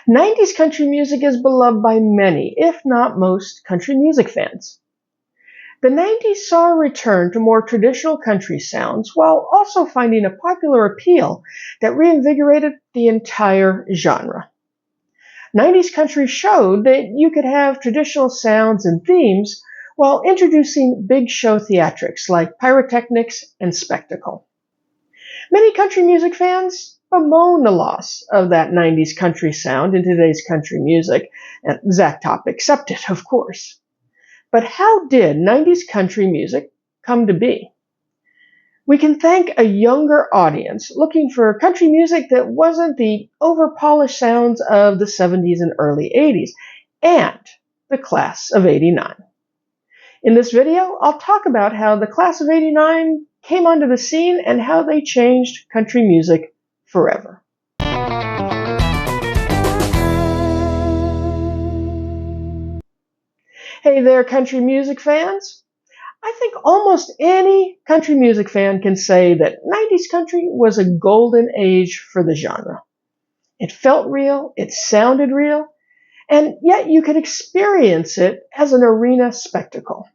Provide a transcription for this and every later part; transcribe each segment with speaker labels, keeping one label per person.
Speaker 1: 90s country music is beloved by many, if not most, country music fans. The 90s saw a return to more traditional country sounds while also finding a popular appeal that reinvigorated the entire genre. 90s country showed that you could have traditional sounds and themes while introducing big show theatrics like pyrotechnics and spectacle. Many country music fans bemoan the loss of that 90s country sound in today's country music, and Zach Top accepted, of course. But how did 90s country music come to be? We can thank a younger audience looking for country music that wasn't the over-polished sounds of the 70s and early 80s, and the class of '89. In this video, I'll talk about how the class of '89 came onto the scene and how they changed country music forever. Hey there, country music fans. I think almost any country music fan can say that 90s country was a golden age for the genre. It felt real, it sounded real, and yet you could experience it as an arena spectacle.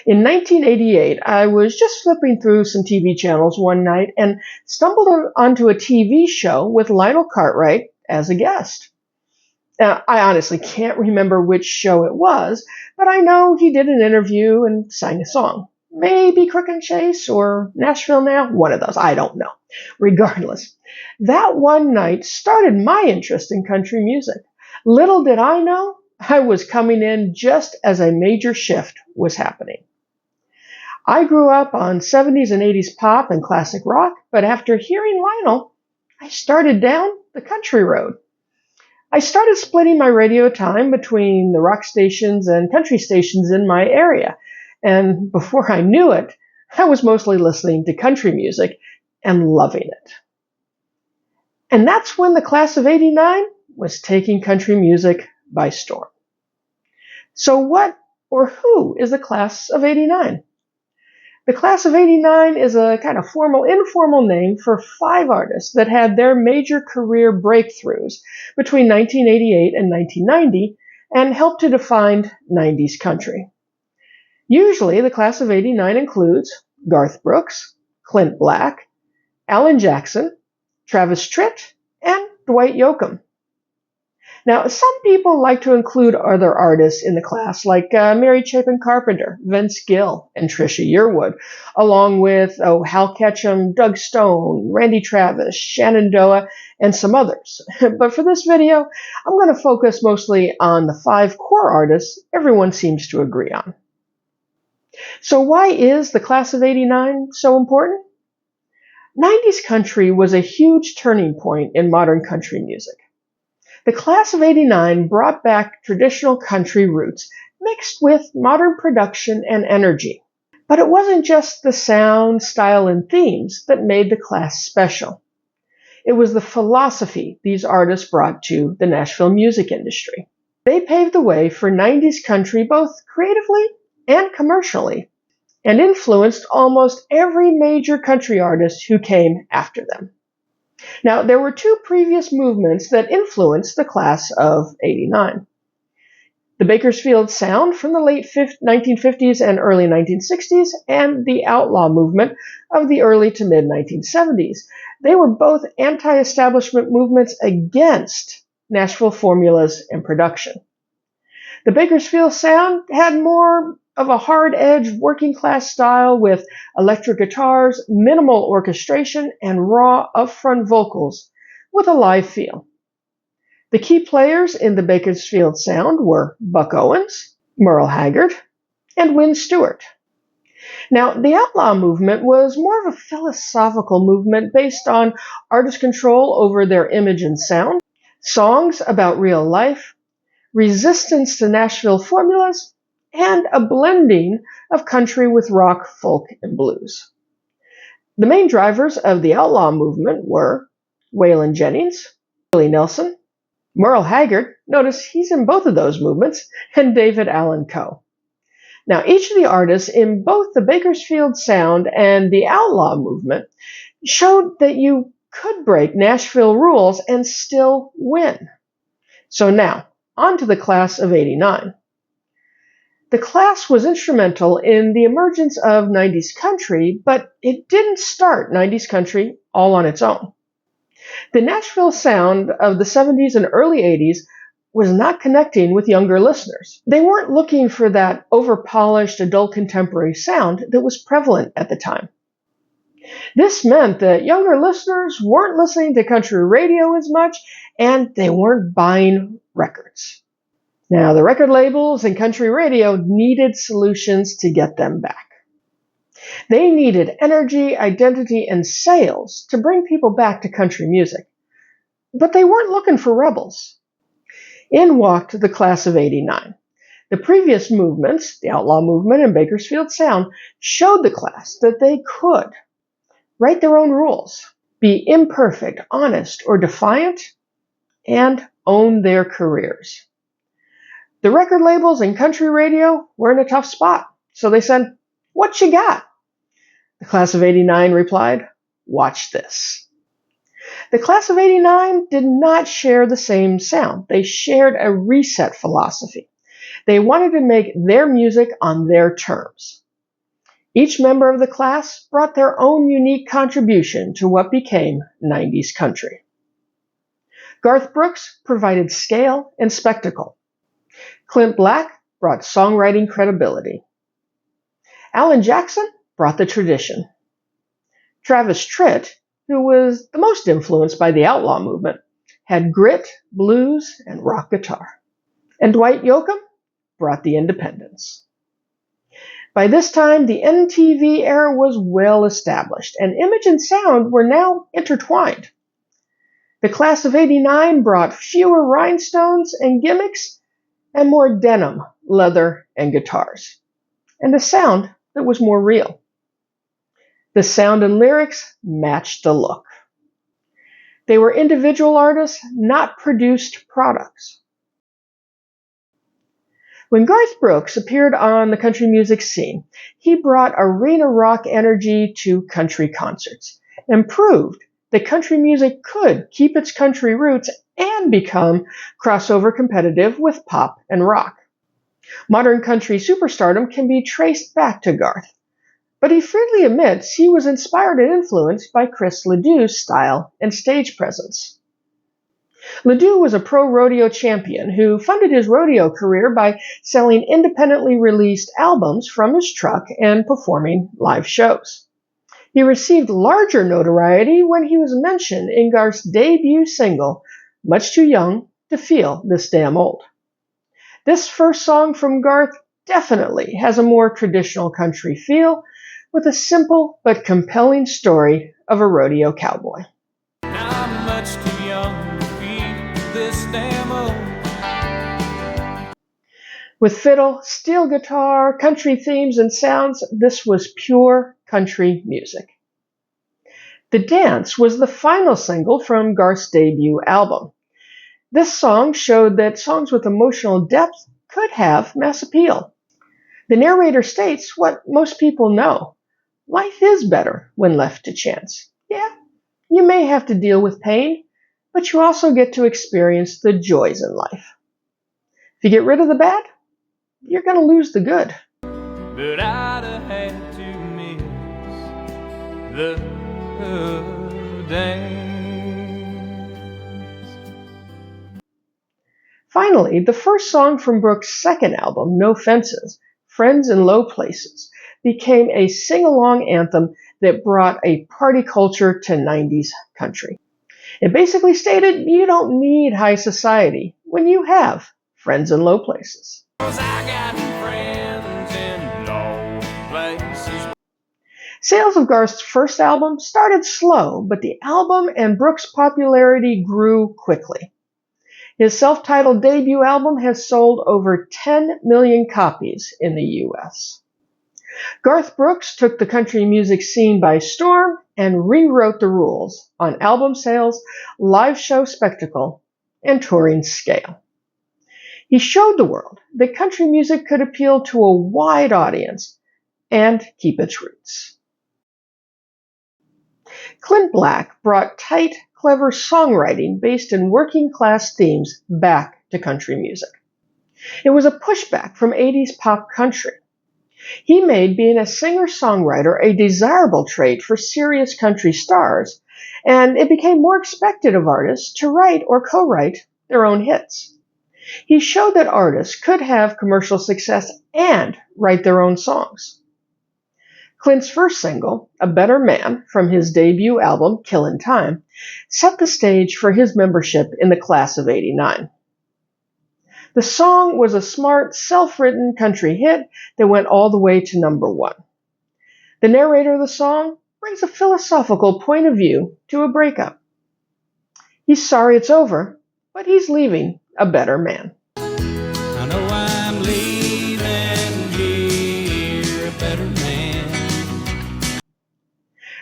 Speaker 1: In 1988, I was just flipping through some TV channels one night and stumbled onto a TV show with Lionel Cartwright as a guest. Now, I honestly can't remember which show it was, but I know he did an interview and sang a song. Maybe Crook and Chase or Nashville Now, one of those, I don't know. Regardless, that one night started my interest in country music. Little did I know, I was coming in just as a major shift was happening. I grew up on 70s and 80s pop and classic rock, but after hearing Lionel, I started down the country road. I started splitting my radio time between the rock stations and country stations in my area, and before I knew it, I was mostly listening to country music and loving it. And that's when the class of '89 was taking country music by storm. So what or who is the class of '89? The class of '89 is a kind of informal name for 5 artists that had their major career breakthroughs between 1988 and 1990 and helped to define 90s country. Usually, the class of '89 includes Garth Brooks, Clint Black, Alan Jackson, Travis Tritt, and Dwight Yoakam. Now, some people like to include other artists in the class, like Mary Chapin Carpenter, Vince Gill, and Trisha Yearwood, along with Hal Ketchum, Doug Stone, Randy Travis, Shenandoah, and some others. But for this video, I'm going to focus mostly on the 5 core artists everyone seems to agree on. So why is the class of '89 so important? 90s country was a huge turning point in modern country music. The class of '89 brought back traditional country roots mixed with modern production and energy. But it wasn't just the sound, style, and themes that made the class special. It was the philosophy these artists brought to the Nashville music industry. They paved the way for 90s country both creatively and commercially, and influenced almost every major country artist who came after them. Now, there were 2 previous movements that influenced the class of '89. The Bakersfield Sound from the late 1950s and early 1960s, and the Outlaw movement of the early to mid-1970s. They were both anti-establishment movements against Nashville formulas and production. The Bakersfield Sound had more of a hard-edged working-class style with electric guitars, minimal orchestration, and raw, upfront vocals with a live feel. The key players in the Bakersfield Sound were Buck Owens, Merle Haggard, and Wynn Stewart. Now, the Outlaw movement was more of a philosophical movement based on artist control over their image and sound, songs about real life, resistance to Nashville formulas, and a blending of country with rock, folk, and blues. The main drivers of the Outlaw movement were Waylon Jennings, Willie Nelson, Merle Haggard, notice he's in both of those movements, and David Allan Coe. Now, each of the artists in both the Bakersfield Sound and the Outlaw movement showed that you could break Nashville rules and still win. So now, on to the class of '89. The class was instrumental in the emergence of 90s country, but it didn't start 90s country all on its own. The Nashville sound of the 70s and early 80s was not connecting with younger listeners. They weren't looking for that over-polished adult contemporary sound that was prevalent at the time. This meant that younger listeners weren't listening to country radio as much, and they weren't buying records. Now, the record labels and country radio needed solutions to get them back. They needed energy, identity, and sales to bring people back to country music. But they weren't looking for rebels. In walked the class of '89. The previous movements, the outlaw movement and Bakersfield Sound, showed the class that they could write their own rules, be imperfect, honest, or defiant, and own their careers. The record labels and country radio were in a tough spot, so they said, "What you got?" The class of '89 replied, "Watch this." The class of '89 did not share the same sound. They shared a reset philosophy. They wanted to make their music on their terms. Each member of the class brought their own unique contribution to what became 90s country. Garth Brooks provided scale and spectacle. Clint brought songwriting credibility. Alan Jackson brought the tradition. Travis Tritt, who was the most influenced by the outlaw movement, had grit, blues, and rock guitar. And Dwight Yoakam brought the independence. By this time, the MTV era was well established, and image and sound were now intertwined. The class of '89 brought fewer rhinestones and gimmicks and more denim, leather, and guitars, and a sound that was more real. The sound and lyrics matched the look. They were individual artists, not produced products. When Garth Brooks appeared on the country music scene, he brought arena rock energy to country concerts and proved that country music could keep its country roots and become crossover competitive with pop and rock. Modern country superstardom can be traced back to Garth, but he freely admits he was inspired and influenced by Chris LeDoux's style and stage presence. LeDoux was a pro rodeo champion who funded his rodeo career by selling independently released albums from his truck and performing live shows. He received larger notoriety when he was mentioned in Garth's debut single, Much Too Young to Feel This Damn Old. This first song from Garth definitely has a more traditional country feel, with a simple but compelling story of a rodeo cowboy.
Speaker 2: I'm much too young to feel this damn old.
Speaker 1: With fiddle, steel guitar, country themes and sounds, this was pure country music. The Dance was the final single from Garth's debut album. This song showed that songs with emotional depth could have mass appeal. The narrator states what most people know. Life is better when left to chance. Yeah, you may have to deal with pain, but you also get to experience the joys in life. If you get rid of the bad, you're going to lose the good.
Speaker 2: But I'd have had to miss the dance.
Speaker 1: Finally, the first song from Brooks' second album, No Fences, Friends in Low Places, became a sing-along anthem that brought a party culture to 90s country. It basically stated you don't need high society when you have friends in low places.
Speaker 2: 'Cause I got friends in low places.
Speaker 1: Sales of Garth's first album started slow, but the album and Brooks' popularity grew quickly. His self-titled debut album has sold over 10 million copies in the U.S. Garth Brooks took the country music scene by storm and rewrote the rules on album sales, live show spectacle, and touring scale. He showed the world that country music could appeal to a wide audience and keep its roots. Clint brought tight, clever songwriting based in working-class themes back to country music. It was a pushback from 80s pop country. He made being a singer-songwriter a desirable trait for serious country stars, and it became more expected of artists to write or co-write their own hits. He showed that artists could have commercial success and write their own songs. Clint's first single, A Better Man, from his debut album Killin' Time, set the stage for his membership in the class of '89. The song was a smart, self-written country hit that went all the way to #1. The narrator of the song brings a philosophical point of view to a breakup. He's sorry it's over, but he's leaving a better man.
Speaker 2: I know I'm leaving here a better man.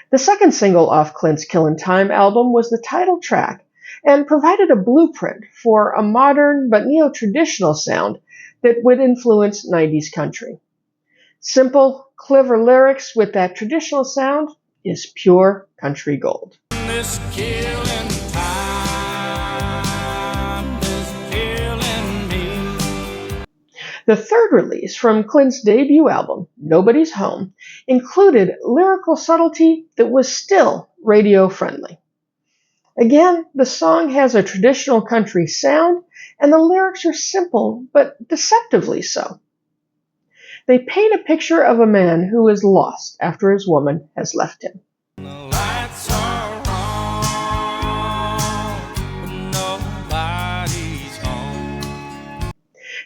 Speaker 1: The second single off Clint's Killin' Time album was the title track and provided a blueprint for a modern but neo-traditional sound that would influence 90s country. Simple, clever lyrics with that traditional sound is pure country gold.
Speaker 2: This killing time is killing me.
Speaker 1: The third release from Clint's debut album, Nobody's Home, included lyrical subtlety that was still radio-friendly. Again, the song has a traditional country sound, and the lyrics are simple, but deceptively so. They paint a picture of a man who is lost after his woman has left him.
Speaker 2: The lights are on, but nobody's home.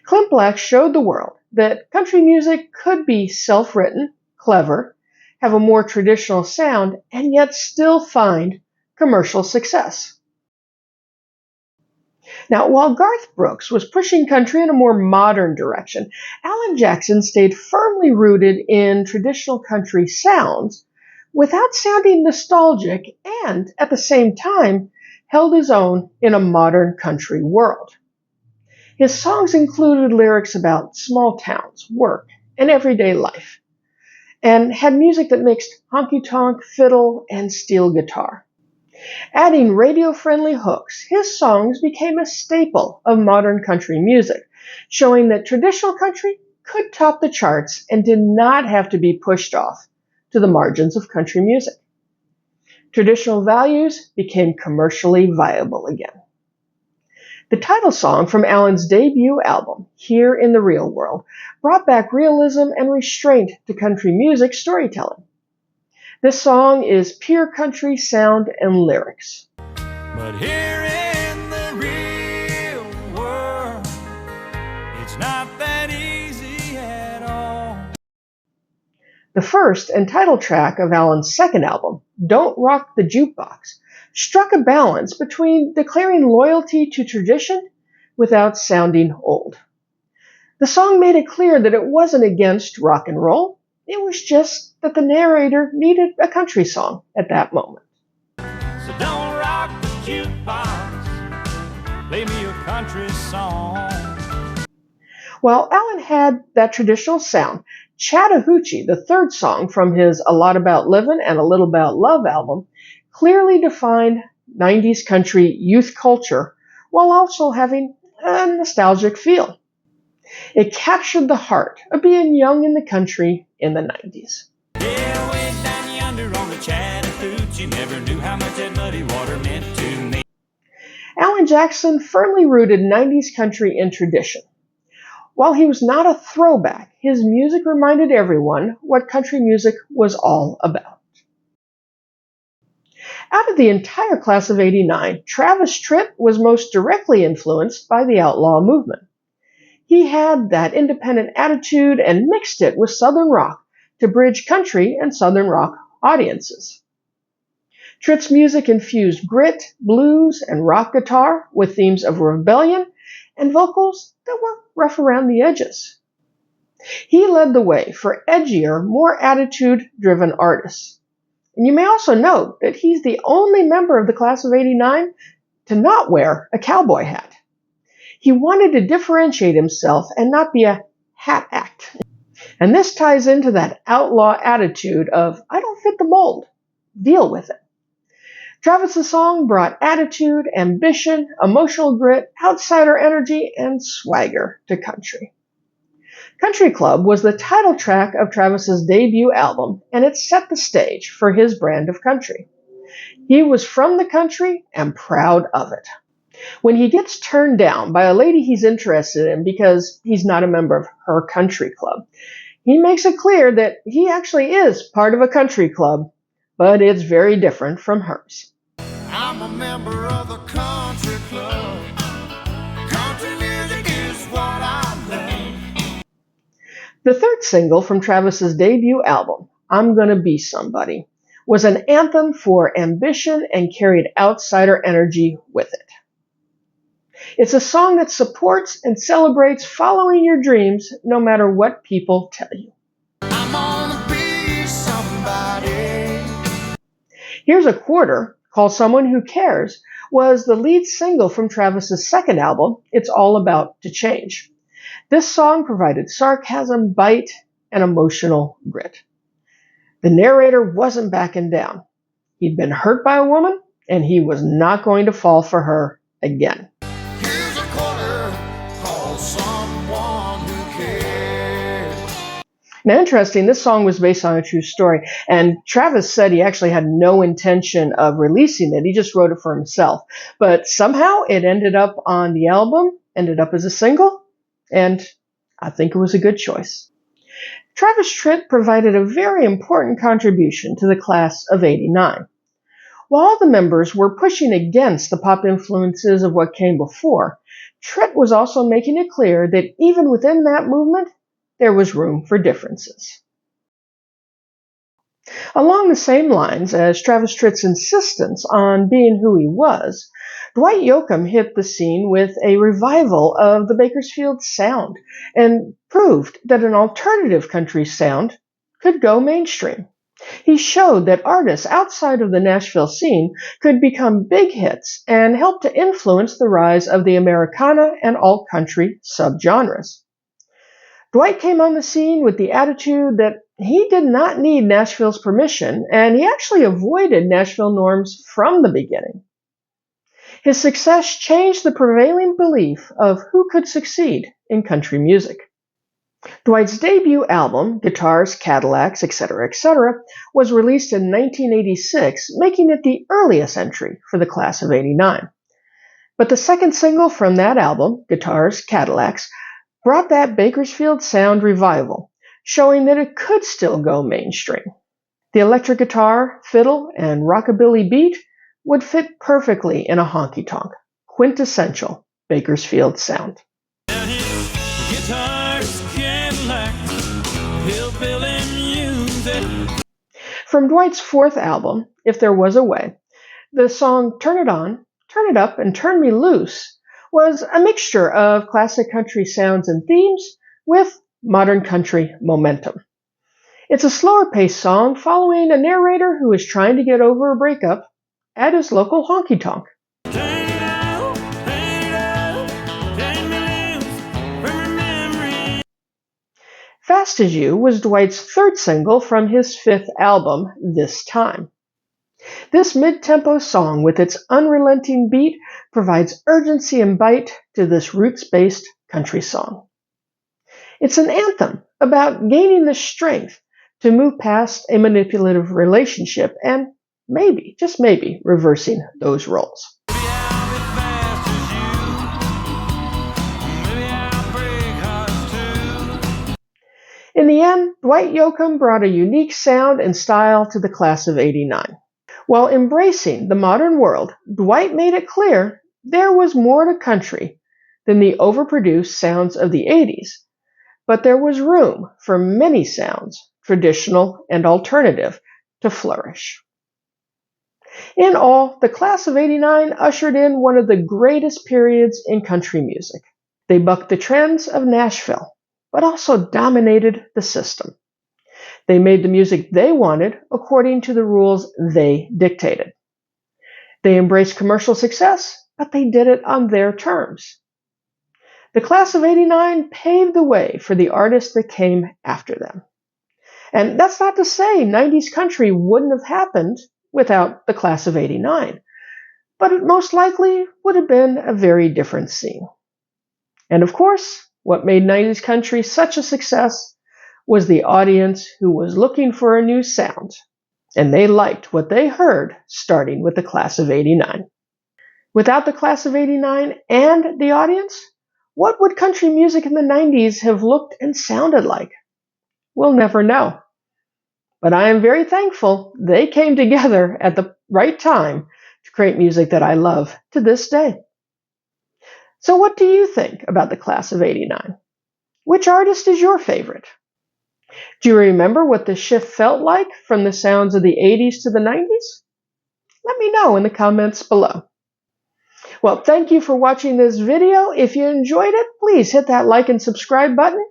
Speaker 1: Clint Black showed the world that country music could be self-written, clever, have a more traditional sound, and yet still find commercial success. Now, while Garth Brooks was pushing country in a more modern direction, Alan Jackson stayed firmly rooted in traditional country sounds without sounding nostalgic and, at the same time, held his own in a modern country world. His songs included lyrics about small towns, work, and everyday life, and had music that mixed honky-tonk, fiddle, and steel guitar. Adding radio-friendly hooks, his songs became a staple of modern country music, showing that traditional country could top the charts and did not have to be pushed off to the margins of country music. Traditional values became commercially viable again. The title song from Alan's debut album, Here in the Real World, brought back realism and restraint to country music storytelling. This song is pure country sound and lyrics.
Speaker 2: But here in the real world, it's not that easy at all.
Speaker 1: The first and title track of Alan's second album, Don't Rock the Jukebox, struck a balance between declaring loyalty to tradition without sounding old. The song made it clear that it wasn't against rock and roll. It was just that the narrator needed a country song at that moment.
Speaker 2: So don't rock the jukebox, play me a country song.
Speaker 1: While Alan had that traditional sound, Chattahoochee, the third song from his A Lot About Livin' and A Little About Love album, clearly defined 90s country youth culture while also having a nostalgic feel. It captured the heart of being young in the country in the 90s.
Speaker 2: Yeah, way down yonder on the Chattahoochee, never knew how much that muddy water meant to me.
Speaker 1: Alan Jackson firmly rooted 90s country in tradition. While he was not a throwback, his music reminded everyone what country music was all about. Out of the entire class of '89, Travis Tritt was most directly influenced by the outlaw movement. He had that independent attitude and mixed it with Southern rock to bridge country and Southern rock audiences. Tritt's music infused grit, blues, and rock guitar with themes of rebellion and vocals that were rough around the edges. He led the way for edgier, more attitude-driven artists. And you may also note that he's the only member of the class of '89 to not wear a cowboy hat. He wanted to differentiate himself and not be a hat act. And this ties into that outlaw attitude of, I don't fit the mold, deal with it. Travis's song brought attitude, ambition, emotional grit, outsider energy, and swagger to country. Country Club was the title track of Travis's debut album, and it set the stage for his brand of country. He was from the country and proud of it. When he gets turned down by a lady he's interested in because he's not a member of her country club, he makes it clear that he actually is part of a country club, but it's very different from hers.
Speaker 2: I'm a member of the country club. Country music is what I love.
Speaker 1: The third single from Travis's debut album, I'm Gonna Be Somebody, was an anthem for ambition and carried outsider energy with it. It's a song that supports and celebrates following your dreams no matter what people tell you.
Speaker 2: I'm gonna be somebody.
Speaker 1: Here's a Quarter, called Someone Who Cares, was the lead single from Travis's second album, It's All About to Change. This song provided sarcasm, bite, and emotional grit. The narrator wasn't backing down. He'd been hurt by a woman, and he was not going to fall for her again.
Speaker 2: Here's a quarter, call someone who cares.
Speaker 1: Now, interesting, this song was based on a true story, and Travis said he actually had no intention of releasing it. He just wrote it for himself. But somehow it ended up on the album, ended up as a single, and I think it was a good choice. Travis Tritt provided a very important contribution to the class of '89. While all the members were pushing against the pop influences of what came before, Tritt was also making it clear that even within that movement, there was room for differences. Along the same lines as Travis Tritt's insistence on being who he was, Dwight Yoakam hit the scene with a revival of the Bakersfield sound and proved that an alternative country sound could go mainstream. He showed that artists outside of the Nashville scene could become big hits and help to influence the rise of the Americana and alt-country subgenres. Dwight came on the scene with the attitude that he did not need Nashville's permission, and he actually avoided Nashville norms from the beginning. His success changed the prevailing belief of who could succeed in country music. Dwight's debut album, Guitars, Cadillacs, etc., was released in 1986, making it the earliest entry for the class of '89. But the second single from that album, Guitars, Cadillacs, brought that Bakersfield sound revival, showing that it could still go mainstream. The electric guitar, fiddle, and rockabilly beat would fit perfectly in a honky-tonk, quintessential Bakersfield sound.
Speaker 2: Guitars, Cadillacs, hillbilly music.
Speaker 1: From Dwight's fourth album, If There Was a Way, the song Turn It On, Turn It Up, and Turn Me Loose was a mixture of classic country sounds and themes with modern country momentum. It's a slower-paced song following a narrator who is trying to get over a breakup at his local honky-tonk. Fast As You was Dwight's third single from his fifth album, This Time. This mid-tempo song with its unrelenting beat provides urgency and bite to this roots-based country song. It's an anthem about gaining the strength to move past a manipulative relationship and maybe, just maybe, reversing those roles. In the end, Dwight Yoakam brought a unique sound and style to the class of '89. While embracing the modern world, Dwight made it clear there was more to country than the overproduced sounds of the '80s, but there was room for many sounds, traditional and alternative, to flourish. In all, the class of '89 ushered in one of the greatest periods in country music. They bucked the trends of Nashville, but also dominated the system. They made the music they wanted according to the rules they dictated. They embraced commercial success, but they did it on their terms. The class of '89 paved the way for the artists that came after them. And that's not to say '90s country wouldn't have happened without the class of '89, but it most likely would have been a very different scene. And of course, what made 90s country such a success was the audience who was looking for a new sound, and they liked what they heard starting with the class of '89. Without the class of '89 and the audience, what would country music in the 90s have looked and sounded like? We'll never know. But I am very thankful they came together at the right time to create music that I love to this day. So what do you think about the class of '89? Which artist is your favorite? Do you remember what the shift felt like from the sounds of the '80s to the '90s? Let me know in the comments below. Well, thank you for watching this video. If you enjoyed it, please hit that like and subscribe button,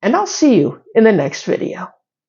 Speaker 1: and I'll see you in the next video.